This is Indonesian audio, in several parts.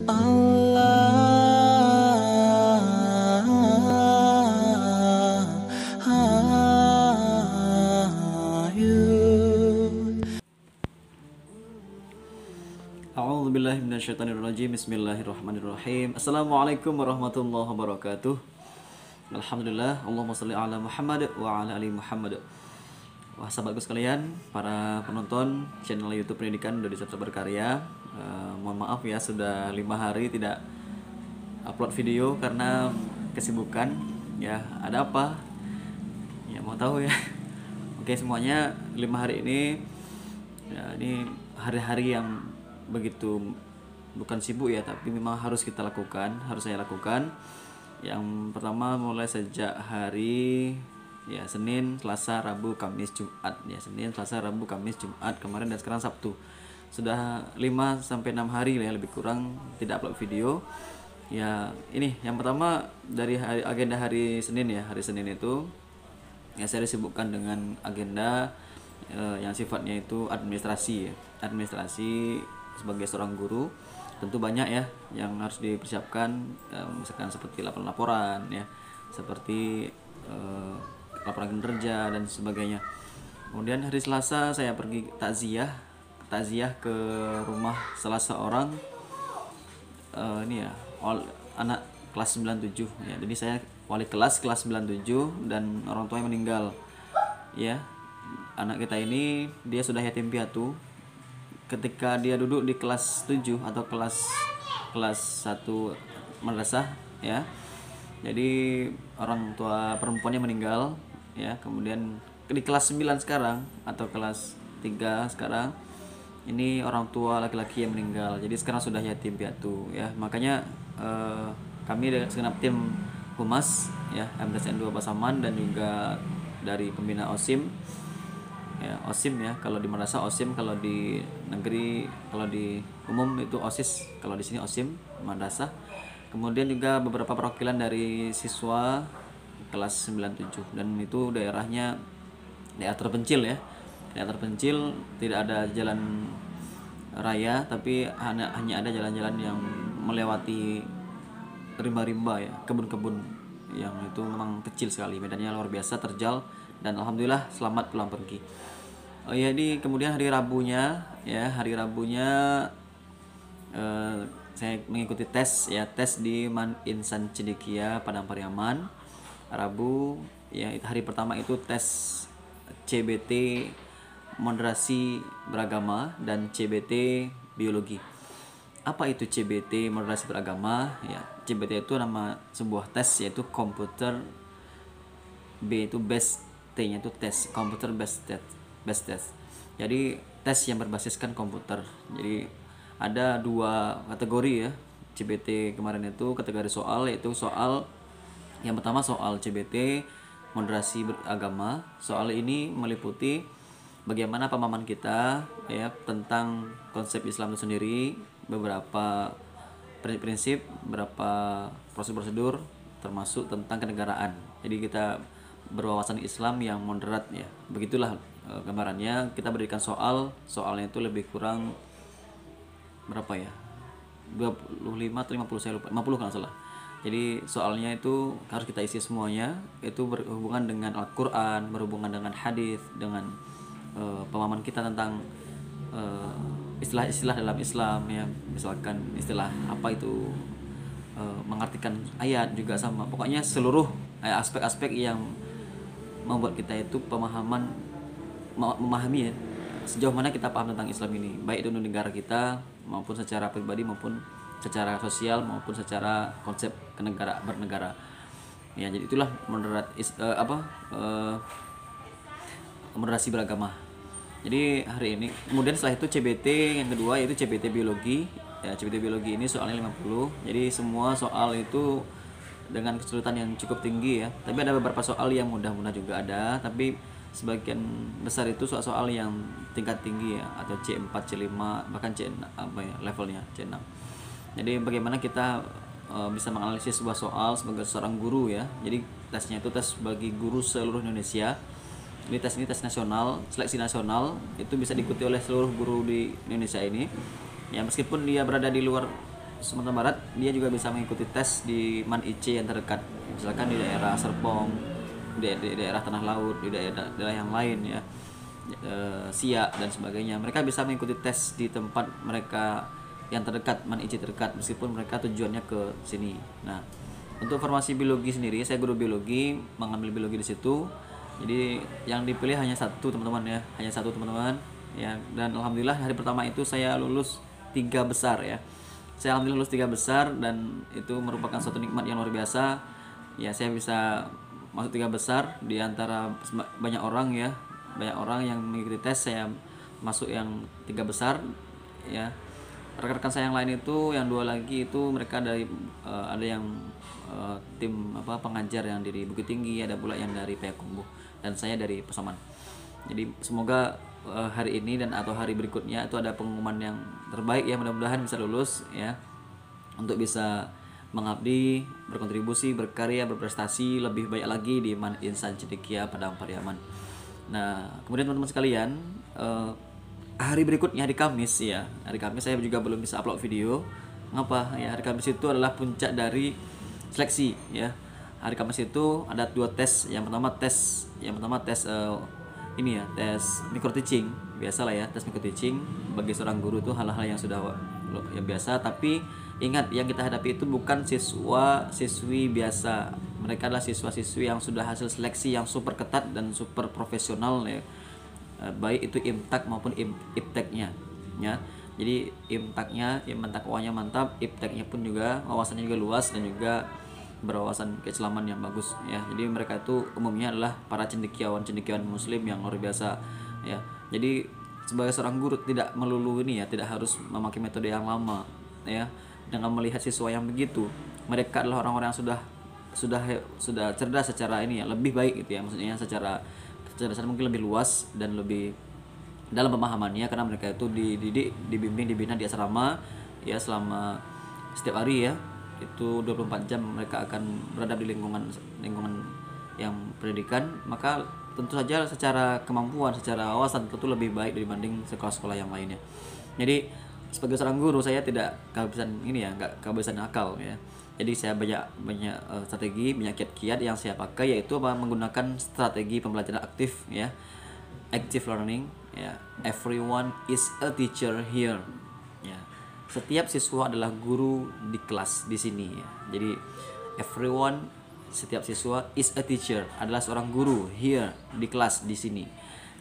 A'udzubillahi minasyaitonirrajim. Bismillahirrahmanirrahim. Assalamualaikum warahmatullahi wabarakatuh. Alhamdulillah, Allahumma sholli ala Muhammad wa ala ali Muhammad. Wah, sahabatku sekalian, para penonton channel YouTube Pendidikan Dodi Sabsa Berkarya, mohon maaf ya sudah 5 hari tidak upload video karena kesibukan. Ya, ada apa? Ya, mau tahu ya. Oke, semuanya 5 hari ini ya, ini hari-hari yang begitu bukan sibuk ya, tapi memang harus kita lakukan, harus saya lakukan. Yang pertama mulai sejak hari ya Senin, Selasa, Rabu, Kamis, Jumat ya. Senin, Selasa, Rabu, Kamis, Jumat kemarin dan sekarang Sabtu. Sudah 5 sampai 6 hari ya, lebih kurang tidak upload video. Ya, ini yang pertama dari agenda hari Senin ya. Hari Senin itu ya saya disibukkan dengan agenda yang sifatnya itu administrasi ya. Administrasi sebagai seorang guru tentu banyak ya yang harus dipersiapkan, misalkan seperti laporan ya, seperti laporan kinerja dan sebagainya. Kemudian hari Selasa saya pergi takziah ke rumah salah seorang ini ya anak kelas 97 ya. Jadi saya wali kelas 97 dan orang tuanya meninggal ya. Anak kita ini dia sudah yatim piatu ketika dia duduk di kelas 7 atau kelas 1 madrasah ya. Jadi orang tua perempuannya meninggal ya. Kemudian di kelas 9 sekarang atau kelas 3 sekarang ini orang tua laki-laki yang meninggal. Jadi sekarang sudah yatim piatu ya. Makanya kami dengan segenap tim Humas ya, MTSN 2 Pasaman dan juga dari pembina OSIM ya, OSIM ya, kalau di madrasah OSIM, kalau di negeri, kalau di umum itu OSIS, kalau di sini OSIM madrasah. Kemudian juga beberapa perwakilan dari siswa kelas 97 dan itu daerahnya daerah terpencil ya. Daerah terpencil, tidak ada jalan raya tapi hanya ada jalan-jalan yang melewati rimba-rimba ya, kebun-kebun yang itu memang kecil sekali, medannya luar biasa terjal dan alhamdulillah selamat pulang pergi. Oh ya, di kemudian hari Rabunya saya mengikuti tes ya, tes di Man Insan Cendekia Padang Pariaman. Rabu ya, hari pertama itu tes CBT moderasi beragama dan CBT biologi. Apa itu CBT moderasi beragama ya? CBT itu nama sebuah tes, yaitu komputer, B itu best, T-nya itu tes, computer based test. Jadi tes yang berbasiskan komputer. Jadi ada 2 kategori ya. CBT kemarin itu kategori soal, yaitu soal yang pertama soal CBT moderasi beragama. Soal ini meliputi bagaimana pemahaman kita ya tentang konsep Islam itu sendiri, beberapa prinsip, beberapa prosedur termasuk tentang kenegaraan. Jadi kita berwawasan Islam yang moderat ya. Begitulah gambarannya. Kita berikan soalnya itu lebih kurang berapa ya? 25 atau 50, saya lupa. 50 kalau salah. Jadi soalnya itu harus kita isi semuanya, itu berhubungan dengan Al-Qur'an, berhubungan dengan hadis, dengan pemahaman kita tentang istilah-istilah dalam Islam ya, misalkan istilah apa itu, mengartikan ayat juga sama. Pokoknya seluruh aspek-aspek yang membuat kita itu memahami ya, sejauh mana kita paham tentang Islam ini, baik itu negara kita maupun secara pribadi maupun secara sosial maupun secara konsep bernegara ya. Jadi itulah moderasi beragama. Jadi hari ini kemudian setelah itu CBT yang kedua yaitu CBT biologi ya. CBT biologi ini soalnya 50. Jadi semua soal itu dengan kesulitan yang cukup tinggi ya. Tapi ada beberapa soal yang mudah-mudah juga ada, tapi sebagian besar itu soal-soal yang tingkat tinggi ya, atau C4, C5, bahkan C6 levelnya C6. Jadi bagaimana kita bisa menganalisis sebuah soal sebagai seorang guru ya. Jadi tesnya itu tes bagi guru seluruh Indonesia. Ini tes nasional, seleksi nasional, itu bisa diikuti oleh seluruh guru di Indonesia ini. Ya meskipun dia berada di luar Sumatera Barat, dia juga bisa mengikuti tes di MAN IC yang terdekat. Misalkan di daerah Serpong, di daerah Tanah Laut, di daerah yang lain ya, Siak dan sebagainya. Mereka bisa mengikuti tes di tempat mereka yang terdekat, MAN IC terdekat, meskipun mereka tujuannya ke sini. Nah, untuk formasi biologi sendiri, saya guru biologi, mengambil biologi di situ. Jadi yang dipilih hanya satu teman-teman ya, hanya satu teman-teman ya. Dan alhamdulillah hari pertama itu saya lulus 3 besar ya. Saya alhamdulillah lulus 3 besar, dan itu merupakan suatu nikmat yang luar biasa. Ya, saya bisa masuk 3 besar di antara banyak orang ya, banyak orang yang mengikuti tes. Saya masuk yang 3 besar ya. Rekan-rekan saya yang lain itu, yang 2 lagi itu mereka dari ada yang tim pengajar yang dari Bukit Tinggi, ada pula yang dari Payakumbuh, dan saya dari Pasaman. Jadi semoga hari ini dan atau hari berikutnya itu ada pengumuman yang terbaik ya, mudah-mudahan bisa lulus ya, untuk bisa mengabdi, berkontribusi, berkarya, berprestasi lebih baik lagi di MAN Insan Cendekia Padang Pariaman. Nah, kemudian teman-teman sekalian, hari berikutnya, hari Kamis ya, hari Kamis saya juga belum bisa upload video. Ngapa ya? Hari Kamis itu adalah puncak dari seleksi ya. Hari Kamis itu ada 2 tes. Yang pertama tes ini ya, tes micro teaching. Biasalah ya, tes micro teaching bagi seorang guru itu hal-hal yang sudah ya biasa, tapi ingat yang kita hadapi itu bukan siswa-siswi biasa. Mereka adalah siswa-siswi yang sudah hasil seleksi yang super ketat dan super profesional ya. Baik itu IMTAK maupun IPTEK-nya ya. Jadi IMTAK-nya, takwanya mantap, IPTEK-nya pun juga wawasannya juga luas dan juga berwawasan keislaman yang bagus ya. Jadi mereka itu umumnya adalah para cendekiawan muslim yang luar biasa ya. Jadi sebagai seorang guru tidak melulu ini ya, tidak harus memakai metode yang lama ya. Dengan melihat siswa yang begitu, mereka adalah orang-orang yang sudah cerdas secara ini ya, lebih baik gitu ya. Maksudnya secara kecerdasan mungkin lebih luas dan lebih dalam pemahamannya, karena mereka itu dididik, dibimbing, dibina di asrama ya selama setiap hari ya. Itu 24 jam mereka akan berada di lingkungan yang pendidikan, maka tentu saja secara kemampuan, secara wawasan tentu lebih baik dibanding sekolah-sekolah yang lainnya. Jadi sebagai seorang guru saya tidak kehabisan ini ya, nggak kehabisan akal ya. Jadi saya banyak strategi, banyak kiat-kiat yang saya pakai, yaitu menggunakan strategi pembelajaran aktif ya, active learning ya. Everyone is a teacher here ya. Setiap siswa adalah guru di kelas di sini ya. Jadi setiap siswa is a teacher, adalah seorang guru here di kelas di sini.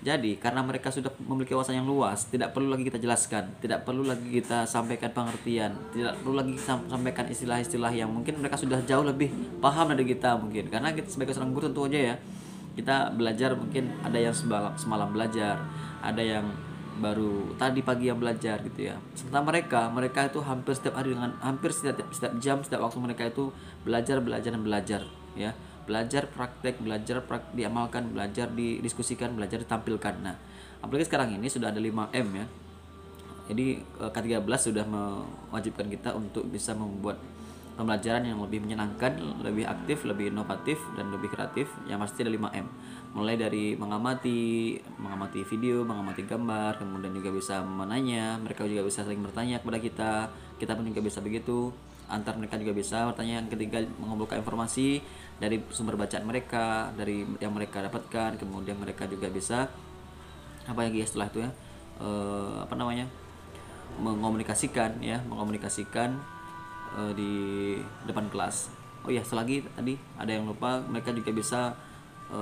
Jadi karena mereka sudah memiliki wawasan yang luas, tidak perlu lagi kita jelaskan, tidak perlu lagi kita sampaikan pengertian, tidak perlu lagi sampaikan istilah-istilah yang mungkin mereka sudah jauh lebih paham dari kita mungkin. Karena kita sebagai seorang guru tentu aja ya, kita belajar mungkin ada yang semalam belajar, ada yang baru tadi pagi yang belajar gitu ya. Sementara mereka itu hampir setiap hari, dengan hampir setiap jam, setiap waktu mereka itu belajar ya. Belajar praktek, diamalkan, belajar didiskusikan, belajar ditampilkan. Nah, apalagi sekarang ini sudah ada 5M ya. Jadi K13 sudah mewajibkan kita untuk bisa membuat pembelajaran yang lebih menyenangkan, lebih aktif, lebih inovatif, dan lebih kreatif. Yang pasti ada 5M. Mulai dari mengamati video, mengamati gambar, kemudian juga bisa menanya, mereka juga bisa saling bertanya kepada kita pun juga bisa begitu. Antar mereka juga bisa bertanya. Yang ketiga, mengumpulkan informasi dari sumber bacaan mereka, dari yang mereka dapatkan. Kemudian mereka juga bisa apa lagi ya setelah itu ya, mengomunikasikan di depan kelas. Oh iya, selagi tadi ada yang lupa, mereka juga bisa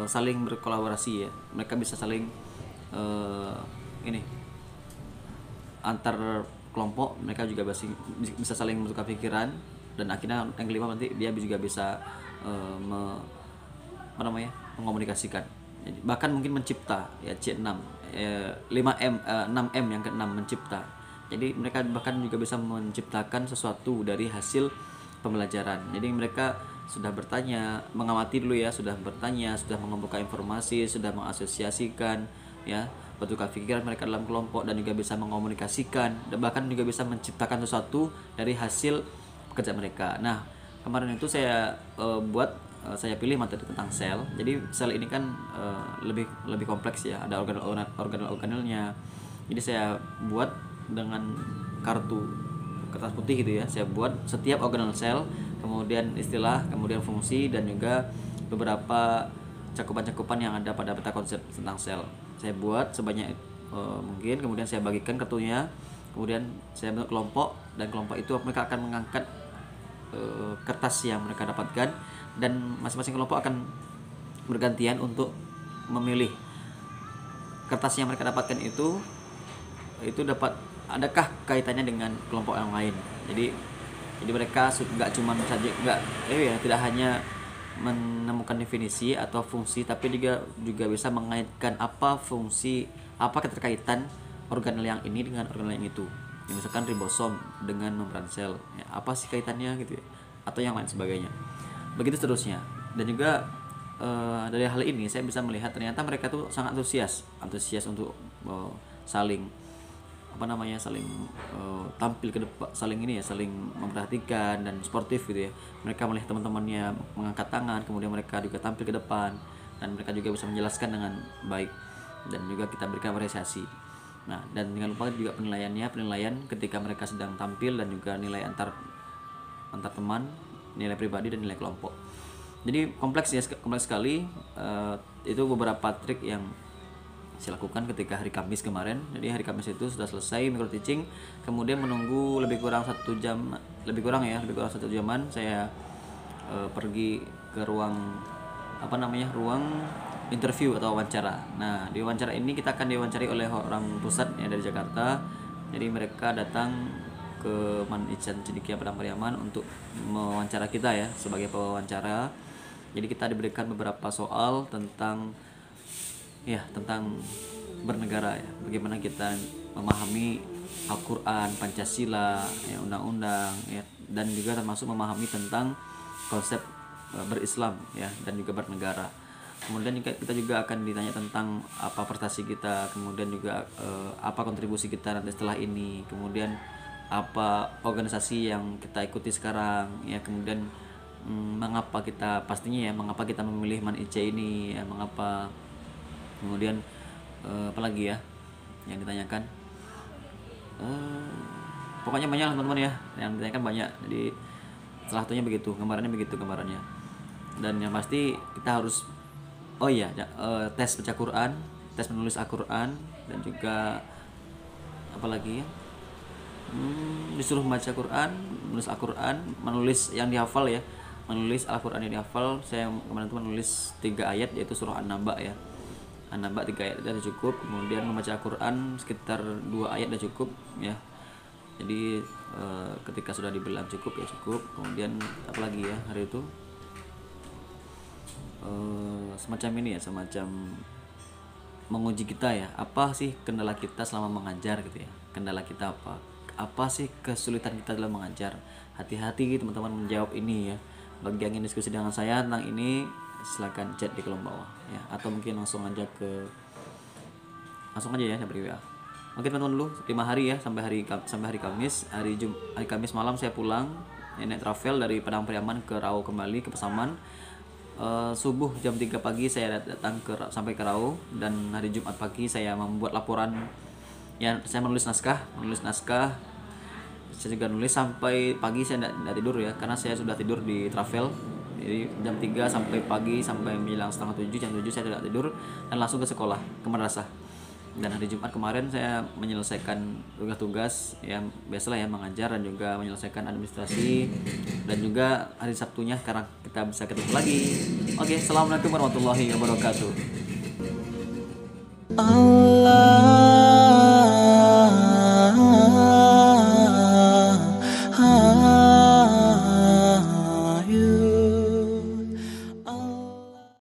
saling berkolaborasi ya. Mereka bisa saling antar kelompok, mereka juga bisa saling bertukar pikiran, dan akhirnya yang kelima nanti dia juga bisa mengomunikasikan. Jadi, bahkan mungkin mencipta ya, C6 5M 6M yang ke-6 mencipta. Jadi mereka bahkan juga bisa menciptakan sesuatu dari hasil pembelajaran. Jadi mereka sudah bertanya, mengamati dulu ya, sudah bertanya, sudah mengumpulkan informasi, sudah mengasosiasikan ya, bertukar pikiran mereka dalam kelompok, dan juga bisa mengomunikasikan, dan bahkan juga bisa menciptakan sesuatu dari hasil pekerjaan mereka. Nah, kemarin itu saya saya pilih materi tentang sel. Jadi sel ini kan lebih kompleks ya, ada organel-organelnya. Jadi saya buat dengan kartu kertas putih gitu ya. Saya buat setiap organel sel, kemudian istilah, kemudian fungsi, dan juga beberapa cakupan-cakupan yang ada pada peta konsep tentang sel. Saya buat sebanyak mungkin, kemudian saya bagikan kartunya, kemudian saya bentuk kelompok, dan kelompok itu mereka akan mengangkat kertas yang mereka dapatkan, dan masing-masing kelompok akan bergantian untuk memilih kertas yang mereka dapatkan itu dapat adakah kaitannya dengan kelompok yang lain. Jadi mereka nggak cuma saja tidak hanya menemukan definisi atau fungsi, tapi juga bisa mengaitkan apa fungsi, apa keterkaitan organel yang ini dengan organel yang itu. Ya, misalkan ribosom dengan membran sel, ya, apa sih kaitannya gitu ya, atau yang lain sebagainya. Begitu seterusnya. Dan juga dari hal ini saya bisa melihat ternyata mereka tuh sangat antusias untuk saling tampil ke depan, saling memperhatikan dan sportif gitu ya. Mereka melihat teman-temannya mengangkat tangan, kemudian mereka juga tampil ke depan, dan mereka juga bisa menjelaskan dengan baik, dan juga kita berikan apresiasi. Nah, dan jangan lupa juga penilaian ketika mereka sedang tampil, dan juga nilai antar teman, nilai pribadi, dan nilai kelompok. Jadi kompleks sekali. Itu beberapa trik yang saya lakukan ketika hari Kamis kemarin. Jadi hari Kamis itu sudah selesai micro teaching, kemudian menunggu lebih kurang 1 jaman saya pergi ke ruang interview atau wawancara. Nah, di wawancara ini kita akan diwawancari oleh orang pusat ya dari Jakarta. Jadi mereka datang ke Man Ican Cendekia Padang Pariaman untuk mewawancara kita ya sebagai pewawancara. Jadi kita diberikan beberapa soal tentang bernegara ya, bagaimana kita memahami Al-Quran, Pancasila, ya, undang-undang ya, dan juga termasuk memahami tentang konsep berislam ya, dan juga bernegara. Kemudian kita juga akan ditanya tentang apa prestasi kita, kemudian juga apa kontribusi kita nanti setelah ini, kemudian apa organisasi yang kita ikuti sekarang ya, kemudian mengapa kita memilih Man IC ini ya, mengapa, kemudian apalagi ya yang ditanyakan, pokoknya banyak teman-teman ya yang ditanyakan banyak. Jadi salah satunya gambarannya. Dan yang pasti kita harus tes baca Quran, tes menulis Al-Quran, dan juga apalagi ya, disuruh membaca Quran, menulis Al-Quran, menulis yang dihafal ya, menulis Al-Quran yang dihafal. Saya kemarin tuh menulis 3 ayat, yaitu surah An-Naba ya. An-Naba 3 ayat sudah cukup. Kemudian membaca Al-Quran sekitar 2 ayat sudah cukup ya. Jadi ketika sudah dibilang cukup ya cukup. Kemudian apalagi ya hari itu semacam menguji kita ya, apa sih kendala kita selama mengajar gitu ya. Kendala kita apa sih kesulitan kita dalam mengajar. Hati-hati teman-teman menjawab ini ya. Bagi yang ingin diskusi dengan saya tentang ini, silakan chat di kolom bawah ya, atau mungkin langsung aja ya saya beri WA. Oke teman-teman, dulu 5 hari ya, sampai hari Kamis. Hari Kamis malam saya pulang naik travel dari Padang Pariaman ke Rau kembali ke Pasaman. Subuh jam 3 pagi saya datang sampai ke Rau, dan hari Jumat pagi saya membuat laporan ya, saya menulis naskah. Saya juga nulis sampai pagi, saya tidak tidur ya, karena saya sudah tidur di travel. Jadi jam 3 sampai pagi, sampai menjelang setengah 7, jam 7 saya tidak tidur, dan langsung ke sekolah, ke madrasah. Dan hari Jumat kemarin saya menyelesaikan tugas-tugas yang biasalah ya, mengajar dan juga menyelesaikan administrasi. Dan juga hari Sabtunya sekarang kita bisa ketemu lagi. Oke, assalamualaikum warahmatullahi wabarakatuh. Allah